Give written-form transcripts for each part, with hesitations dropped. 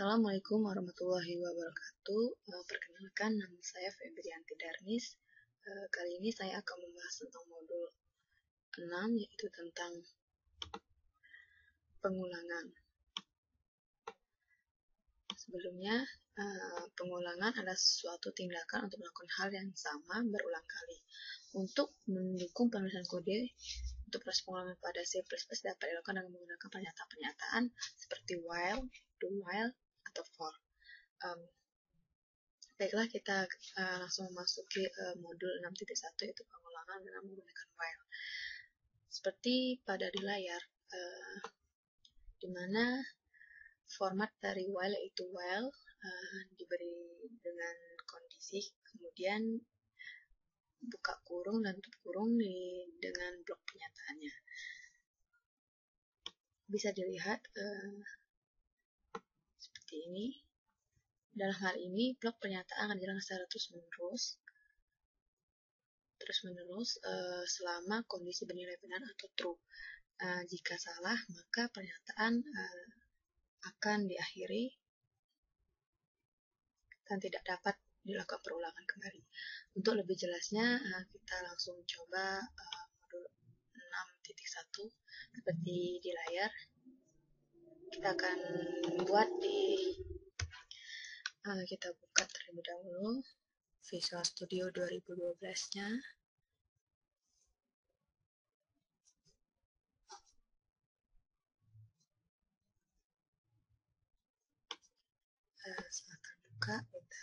Assalamualaikum warahmatullahi wabarakatuh. Perkenalkan, nama saya Febrianti Darnis. Kali ini saya akan membahas tentang modul 6, yaitu tentang pengulangan. Sebelumnya, pengulangan adalah suatu tindakan untuk melakukan hal yang sama berulang kali. Untuk mendukung penulisan kode untuk proses pengulangan pada C++ dapat dilakukan dengan menggunakan pernyataan-pernyataan seperti while, do while, atau for. Baiklah, kita langsung memasuki modul 6.1, yaitu pengulangan dengan menggunakan while. Seperti pada di layar, di mana format dari while yaitu while diberi dengan kondisi, kemudian buka kurung dan tutup kurung dengan blok pernyataannya. Bisa dilihat seperti ini. Dalam hal ini, blok pernyataan akan dijalankan secara terus-menerus selama kondisi bernilai benar atau true. Jika salah, maka pernyataan akan diakhiri dan tidak dapat dilakukan perulangan kembali. Untuk lebih jelasnya, kita langsung coba modul 6.1 seperti di layar. Kita akan buat kita buka terlebih dahulu Visual Studio 2012-nya. Silakan buka, kita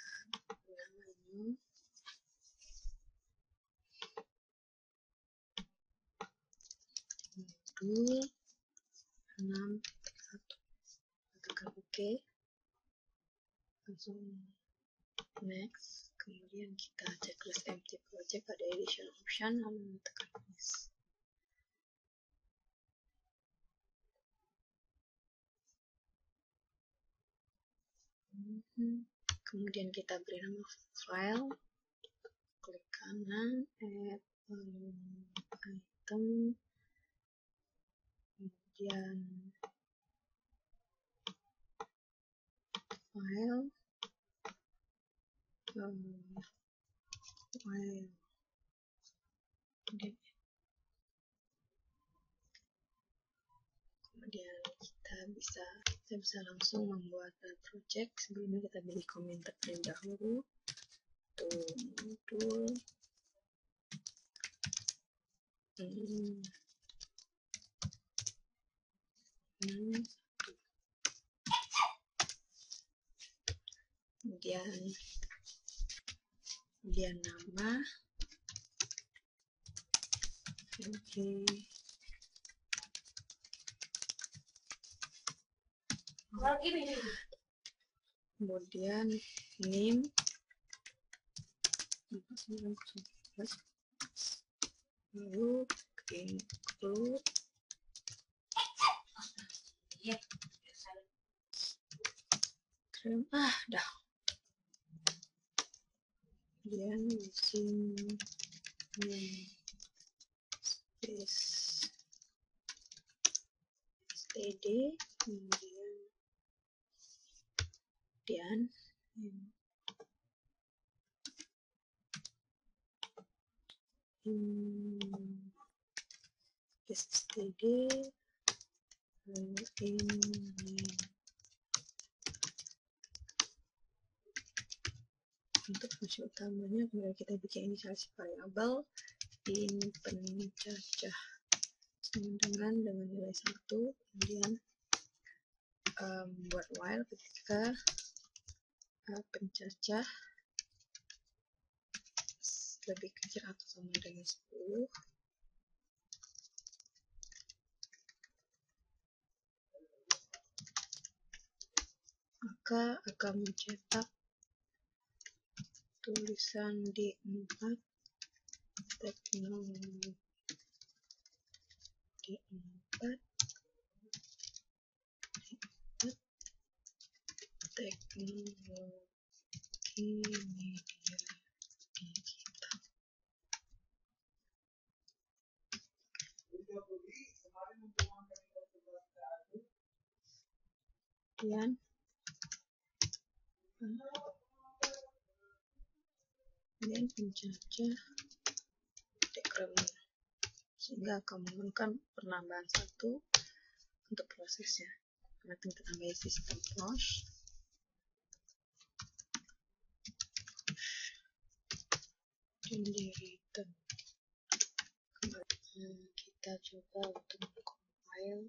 nama ini. Modul 6.1. Tekan OK. Langsung next. Kemudian kita checklist empty project pada edition option, lalu tekan finish. Kemudian kita beri nama file, klik kanan, add item, kemudian file, kemudian kita bisa langsung membuat project. Sebelumnya kita beri komentar terlebih dahulu. Modul kemudian nama, kemudian name, lalu include kemudian using namespace std, kemudian std, untuk fungsi utamanya, kemudian kita bikin inisialisasi variabel in pencacah dengan nilai 1, kemudian buat while ketika pencacah lebih kecil atau sama dengan 10, maka akan mencetak tulisan D4 teknologi media digital. Kemudian kemudian penjajah decrement, sehingga akan memerlukan penambahan 1 untuk prosesnya. Nanti kita tambah sistem push dan di return. Kita coba untuk compile.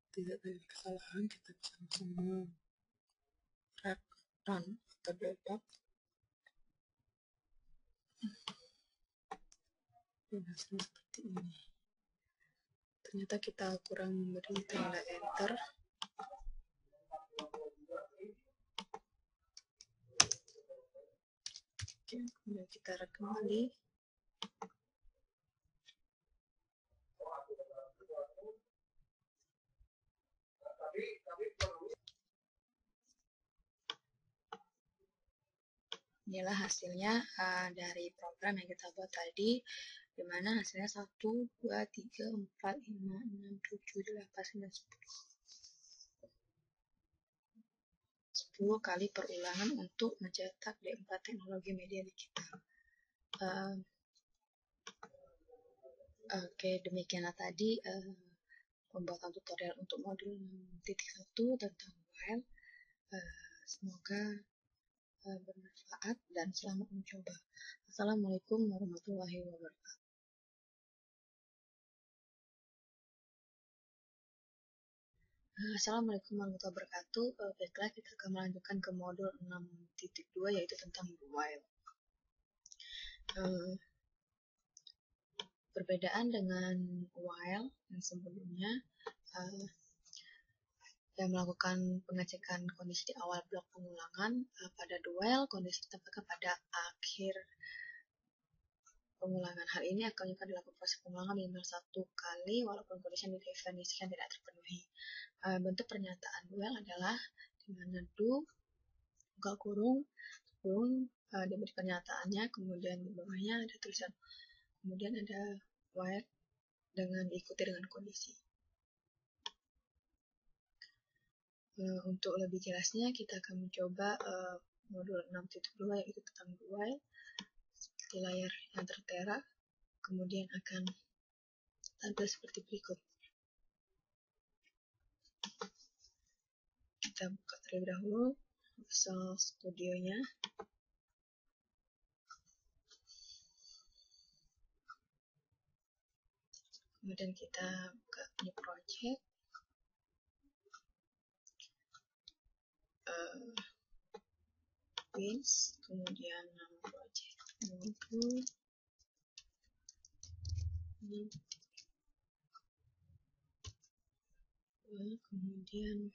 Tidak ada kesalahan, kita bisa langsung run atau debug. Dan hasilnya seperti ini. Ternyata kita kurang memberi tanda enter. Oke, kemudian kita run kembali. Inilah hasilnya dari program yang kita buat tadi, di mana hasilnya 1, 2, 3, 4, 5, 6, 7, 8, 9, 10 kali perulangan untuk mencetak D4 teknologi media di kita. Oke, demikianlah tadi pembuatan tutorial untuk modul 6.1 tentang while. Semoga bermanfaat dan selamat mencoba. Assalamualaikum warahmatullahi wabarakatuh. Assalamualaikum warahmatullahi wabarakatuh. Baiklah, kita akan melanjutkan ke modul 6.2 yaitu tentang while. Perbedaan dengan while yang sebelumnya, yang melakukan pengecekan kondisi di awal blok pengulangan, pada while kondisi ditempatkan pada akhir pengulangan. Hal ini akan dilakukan proses pengulangan minimal 1 kali walaupun kondisi yang didefinisikan tidak terpenuhi. Bentuk pernyataan while adalah di mana do buka kurung diberi pernyataannya, kemudian di bawahnya ada tulisan, kemudian ada while dengan diikuti dengan kondisi. Untuk lebih jelasnya kita akan mencoba modul 6.2 yaitu tentang while seperti layar yang tertera, kemudian akan tampil seperti berikut. Kita buka terlebih dahulu Visual Studio-nya. Kemudian kita buka new project. Wins, kemudian nama project modul, kemudian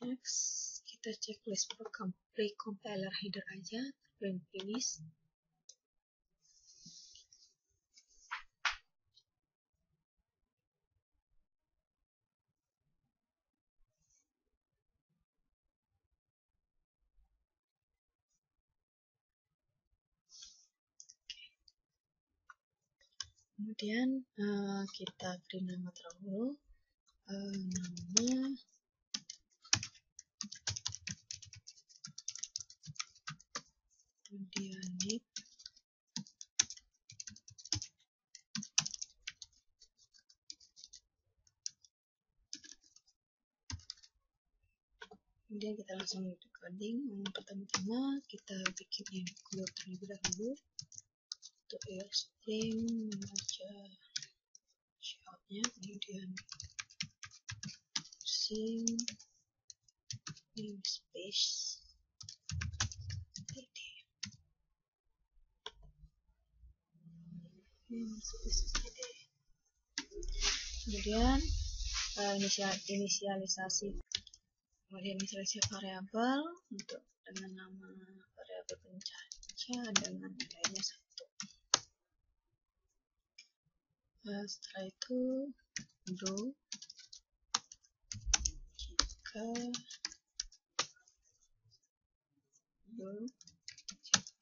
next kita checklist program pre-compiler header aja, dan finish. Kemudian kita beri nama terlebih nama kemudian name, kemudian kita langsung coding. Pertama-tama kita bikin include terlebih dahulu untuk string, membaca shoutnya, kemudian using namespace kemudian inisialisasi variabel untuk dengan nama variabel pencacah dengan nilainya 1. Setelah itu do jika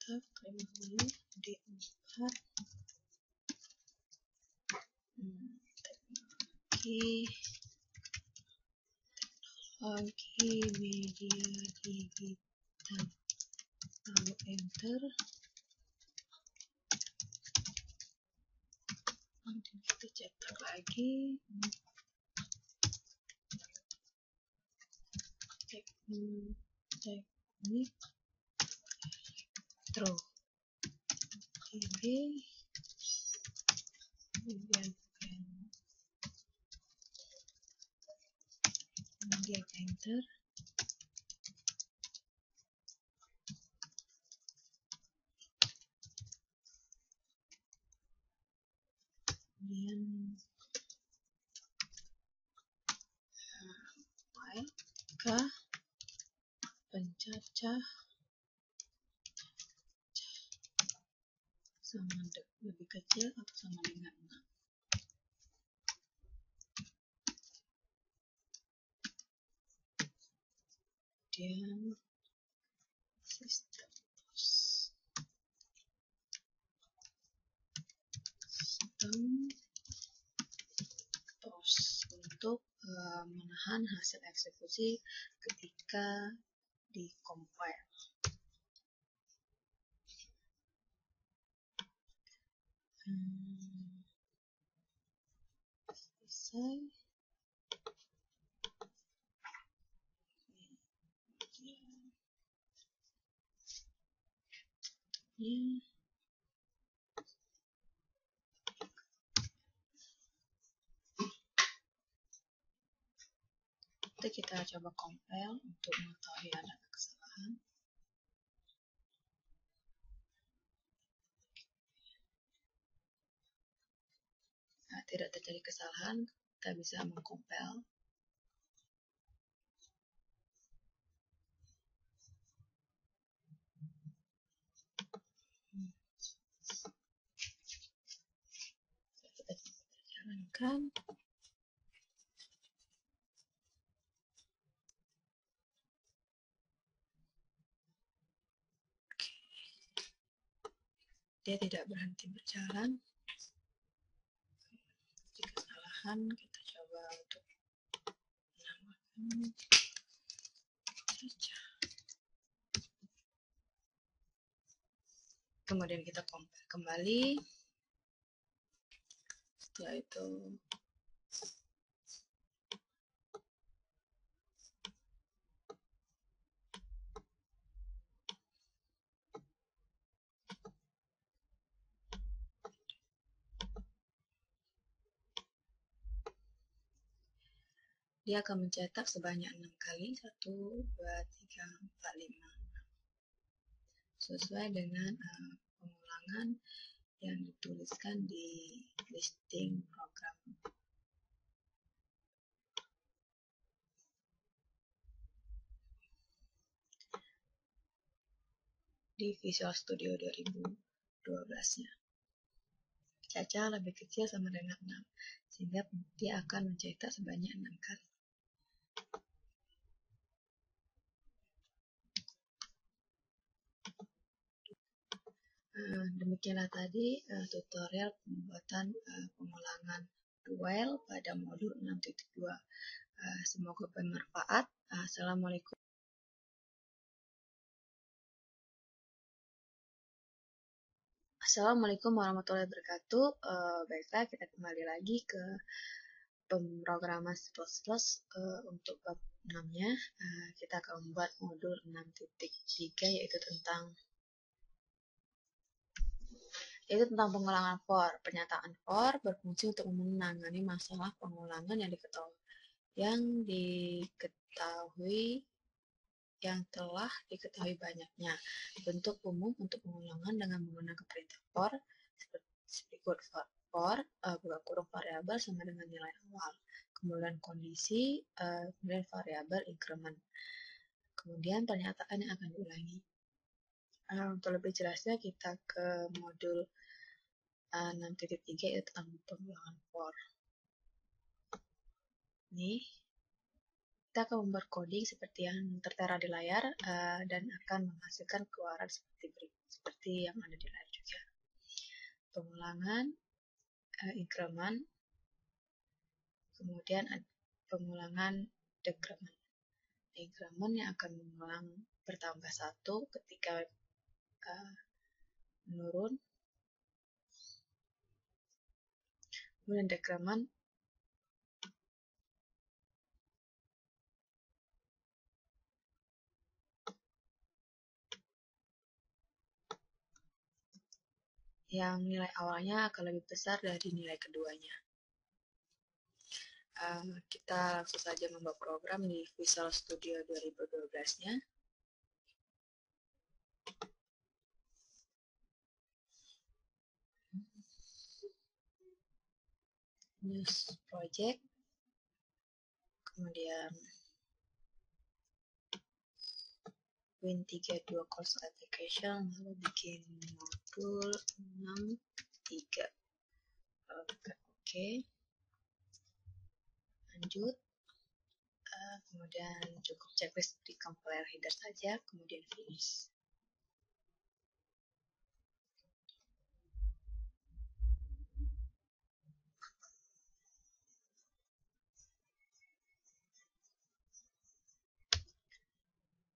kita terima dulu D4 teknologi media digital, lalu enter. Nanti kita cetak lagi teknik elektro TB, kemudian enter. Kemudian file ke pencacah sama lebih kecil atau sama dengan 6. Kemudian sistem TOS untuk menahan hasil eksekusi ketika di compile. Selesai. Nanti kita coba compile untuk mengetahui ada kesalahan. Nah, tidak terjadi kesalahan, kita bisa mengcompile. Kita jalankan. Dia tidak berhenti berjalan. Jika kesalahan, kita coba untuk menambahkan saja. Kemudian kita compile kembali. Setelah itu dia akan mencetak sebanyak 6 kali, 1, 2, 3, 4, 5, sesuai dengan pengulangan yang dituliskan di listing program. Di Visual Studio 2012-nya. Caca lebih kecil sama dengan 6, sehingga dia akan mencetak sebanyak 6 kali. Demikianlah tadi tutorial pembuatan pengulangan dual pada modul 6.2. Semoga bermanfaat. Assalamualaikum. Assalamualaikum warahmatullahi wabarakatuh. Baiklah, kita kembali lagi ke pemrograman C++. Untuk bab 6-nya, kita akan membuat modul 6.3, yaitu tentang pengulangan for. Pernyataan for berfungsi untuk menangani masalah pengulangan yang telah diketahui banyaknya. Bentuk umum untuk pengulangan dengan menggunakan perintah for seperti quote for buka kurung variabel sama dengan nilai awal. Kemudian kondisi, kemudian variabel increment. Kemudian pernyataan yang akan diulangi. Untuk lebih jelasnya kita ke modul 6.3, yaitu tentang pengulangan for. Ini kita akan membuat coding seperti yang tertera di layar dan akan menghasilkan keluaran seperti yang ada di layar juga. Pengulangan, increment, kemudian pengulangan decrement. Increment yang akan mengulang bertambah 1 ketika menurun, kemudian decrement yang nilai awalnya akan lebih besar dari nilai keduanya. Kita langsung saja membuat program di Visual Studio 2012-nya. New project, kemudian Win32 course application, lalu bikin modul 63. Oke. Lanjut. Kemudian cukup checklist di compiler header saja, kemudian finish.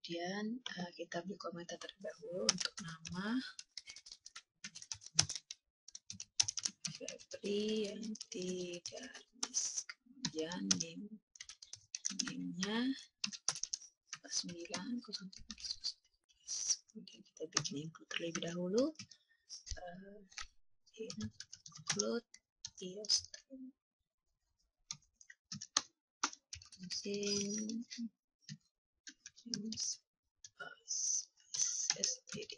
Kemudian kita beri komentar terlebih dahulu untuk nama, Febri yang tidak miss, kemudian name-nya 9, kemudian kita bikin include terlebih dahulu, include iostream std.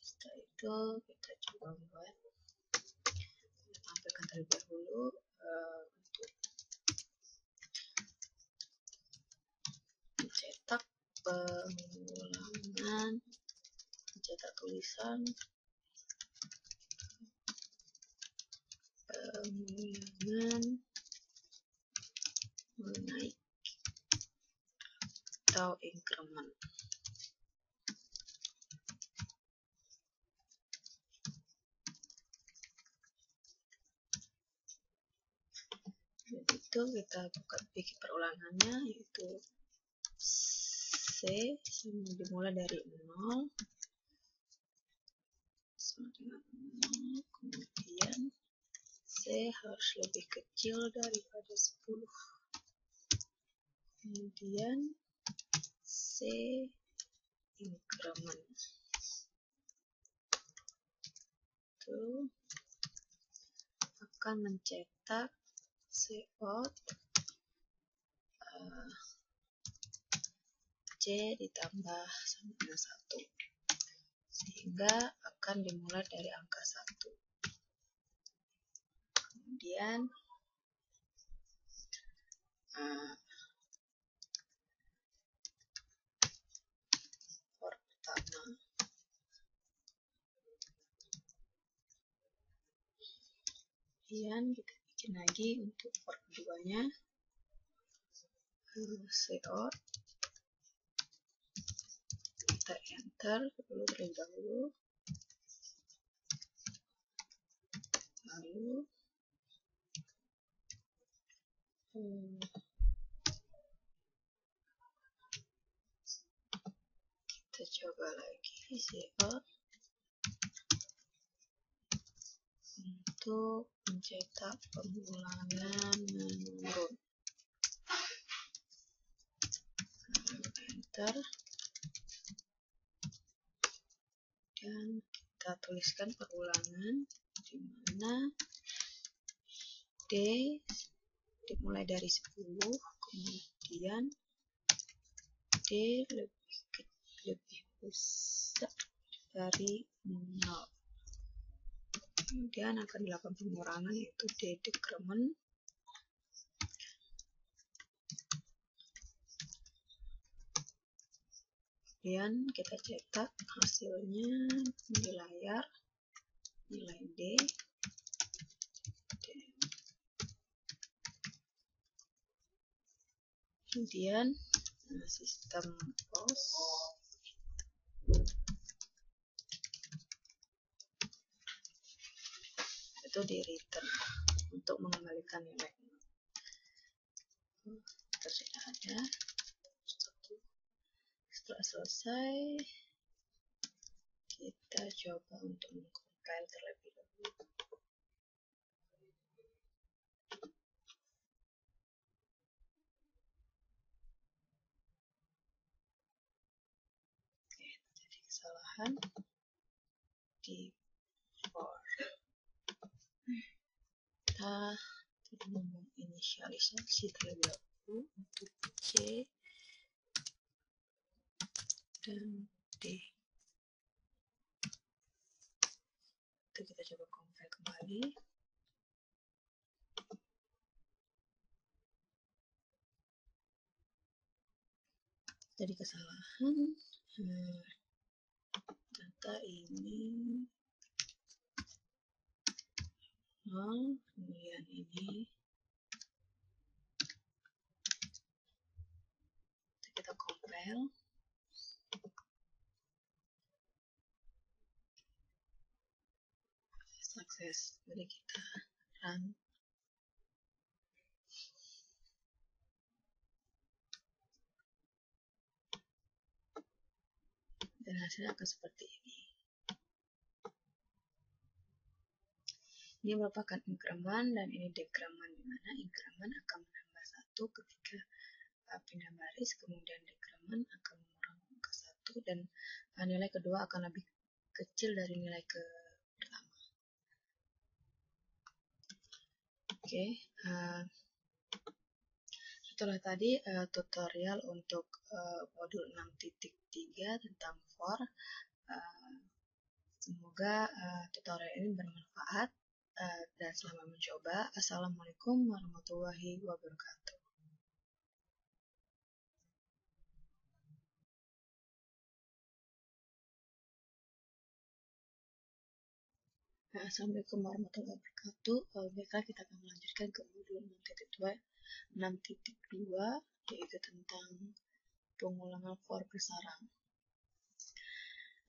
Setelah itu kita coba membuat, tampilkan terlebih dahulu untuk mencetak pengulangan, mencetak tulisan, pengulangan menaik atau increment. Itu kita buka bikin perulangannya, yaitu C dimulai dari 0 sama dengan 0, kemudian C harus lebih kecil daripada 10, kemudian C increment itu akan mencetak cout C ditambah sama dengan 1, sehingga akan dimulai dari angka 1. Kemudian for pertama, kemudian kita bikin lagi untuk for keduanya, cout, kita enter dulu terlebih dahulu, lalu kita coba lagi cout untuk mencetak pengulangan menurun, enter, dan kita tuliskan perulangan di mana D dimulai dari 10, kemudian D lebih besar dari 0. Kemudian akan dilakukan pengurangan, yaitu D decrement, kemudian kita cetak hasilnya di layar, nilai D, kemudian sistem post itu di return untuk mengembalikan nilai. Itu sudah ada. Setelah selesai, kita coba untuk mengcompile terlebih dahulu. Oke, jadi kesalahan di for. Kita menginisialisasi terlebih dahulu untuk C dan D. Itu kita coba compile kembali. Jadi kesalahan data ini kemudian ini kita compile. Sukses. Jadi kita run. Dan hasilnya akan seperti ini. Ini merupakan increment dan ini decrement, di mana increment akan menambah 1 ketika pindah baris, kemudian decrement akan mengurangi angka 1 dan nilai kedua akan lebih kecil dari nilai pertama. Oke, itulah tadi tutorial untuk modul 6.3 tentang for. Semoga tutorial ini bermanfaat dan selamat mencoba. Assalamualaikum warahmatullahi wabarakatuh. Assalamualaikum warahmatullahi wabarakatuh. Baiklah, kita akan melanjutkan ke modul 6.2 yaitu tentang pengulangan for bersarang.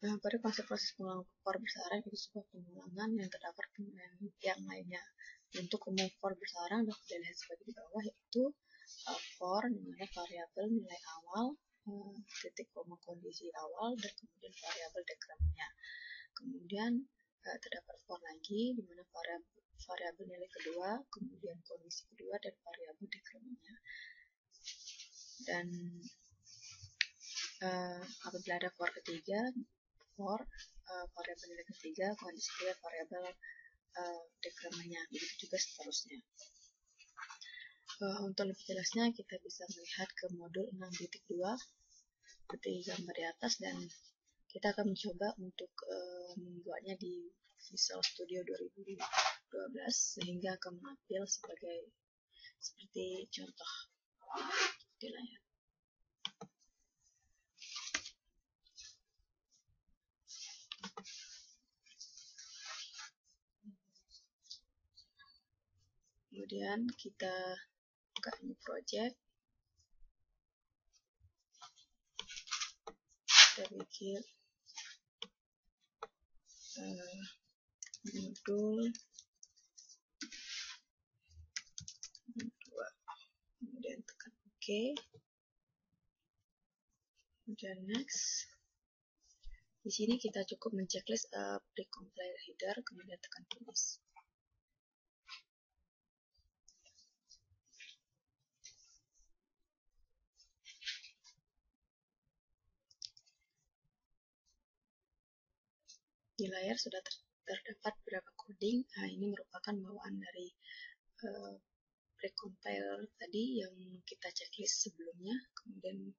Pada proses pengulangan for bersarang itu sebuah pengulangan yang terdapat yang lainnya. Untuk umum for bersarang dapat dilihat sebagai di bawah, yaitu for dimana variabel nilai awal, titik koma kondisi awal, dan kemudian variabel dekrementnya. Kemudian terdapat for lagi dimana variabel nilai kedua, kemudian kondisi kedua, dan variabel dekrementnya. Dan apabila ada for ketiga, for variabel nilai ketiga, kondisi ketiga, variabel dekrementnya, begitu juga seterusnya. Untuk lebih jelasnya kita bisa melihat ke modul 6.2 seperti gambar di atas, dan kita akan mencoba untuk membuatnya di Visual Studio 2012 sehingga akan menampil seperti contoh di layar. Kemudian kita buka new project, kita bikin modul 2, kemudian tekan OK, kemudian next. Di sini kita cukup menceklis pre-compile header, kemudian tekan finish. Di layar sudah terdapat beberapa coding. Ini merupakan bawaan dari precompile tadi yang kita checklist sebelumnya. Kemudian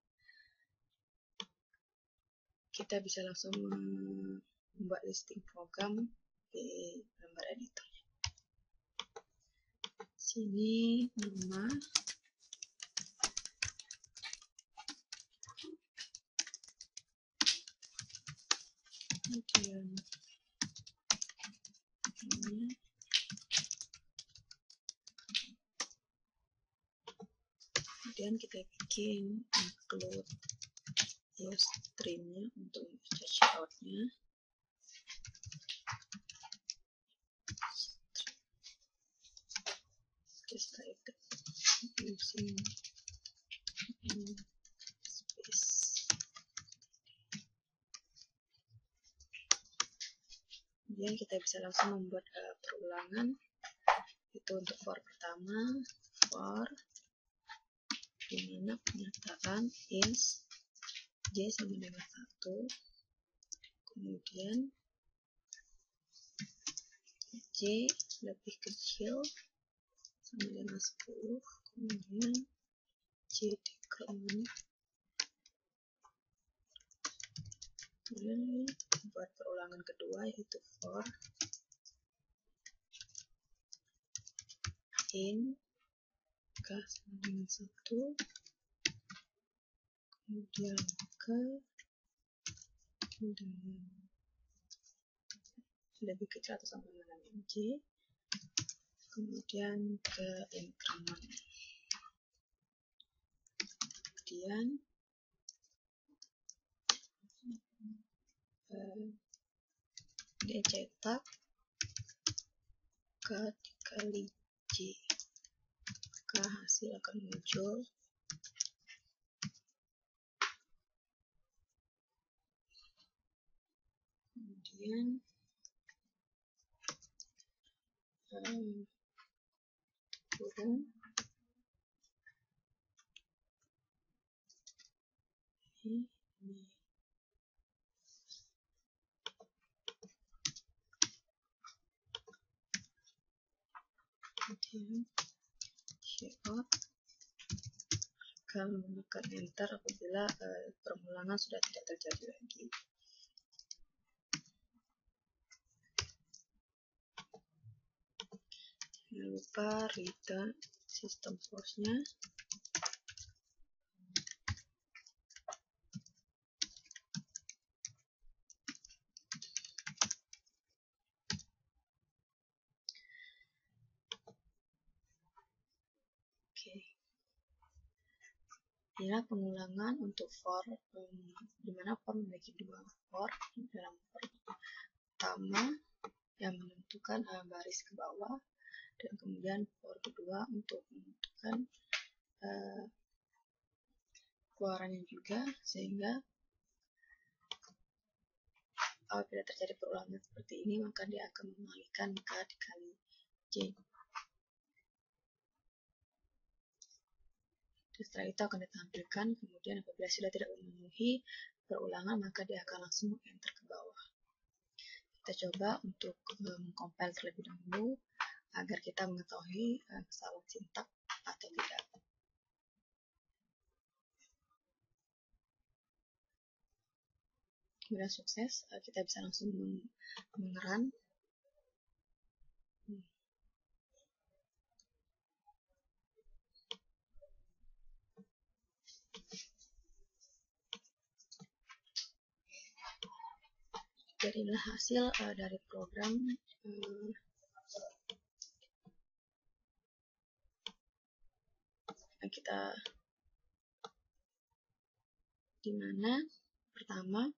kita bisa langsung membuat listing program di gambar editornya. Sini nama, kemudian kemudian kita bikin include streamnya untuk checkoutnya. Setelah itu using space. Kemudian kita bisa langsung membuat perulangan. Itu untuk for pertama, for dimana pernyataan is J sama dengan 1, kemudian J lebih kecil sama dengan 10, kemudian J decrement. Kemudian buat perulangan kedua yaitu for in k sama dengan 1, kemudian ke dengan lebih kecil atau sama dengan J, kemudian ke increment. Kemudian dia cetak K dikali J, maka hasil akan muncul kemudian kurung ini. Kemudian checkout akan menekan enter apabila perulangan sudah tidak terjadi lagi. Jangan lupa return system force-nya. Inilah pengulangan untuk for, di mana for memiliki dua for. Dalam for pertama yang menentukan baris ke bawah, dan kemudian for kedua untuk menentukan keluarannya juga, sehingga apabila terjadi perulangan seperti ini maka dia akan mengalihkan K dikali J. Setelah itu akan ditampilkan, kemudian apabila sudah tidak memenuhi perulangan maka dia akan langsung enter ke bawah. Kita coba untuk mengcompile terlebih dahulu agar kita mengetahui kesalahan sintak atau tidak. Kemudian sukses, kita bisa langsung mengerun. Jadi inilah hasil dari program yang kita, dimana pertama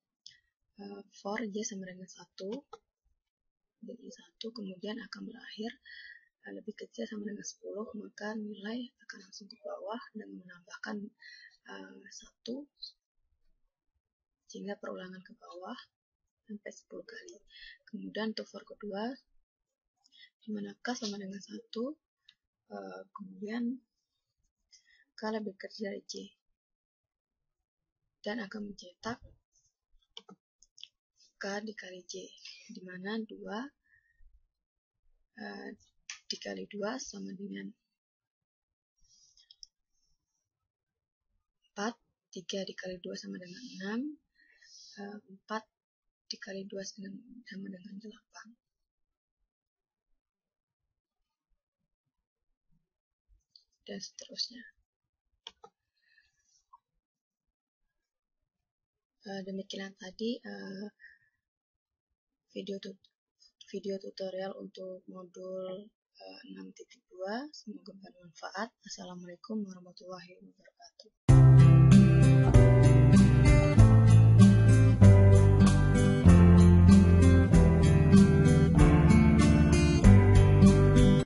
for J sama dengan 1, jadi 1, kemudian akan berakhir lebih kecil sama dengan 10, maka nilai akan langsung ke bawah dan menambahkan 1, sehingga perulangan ke bawah sampai 10 kali. Kemudian untuk for kedua, dimana K sama dengan 1, kemudian K lebih kecil dari J, dan akan mencetak K dikali J, dimana 2 dikali 2 sama dengan 4, 3 dikali 2 sama dengan 6, 4 dikali 2 sama dengan 8. Dan seterusnya. Demikian tadi video tutorial untuk modul 6.2. Semoga bermanfaat. Assalamualaikum warahmatullahi wabarakatuh.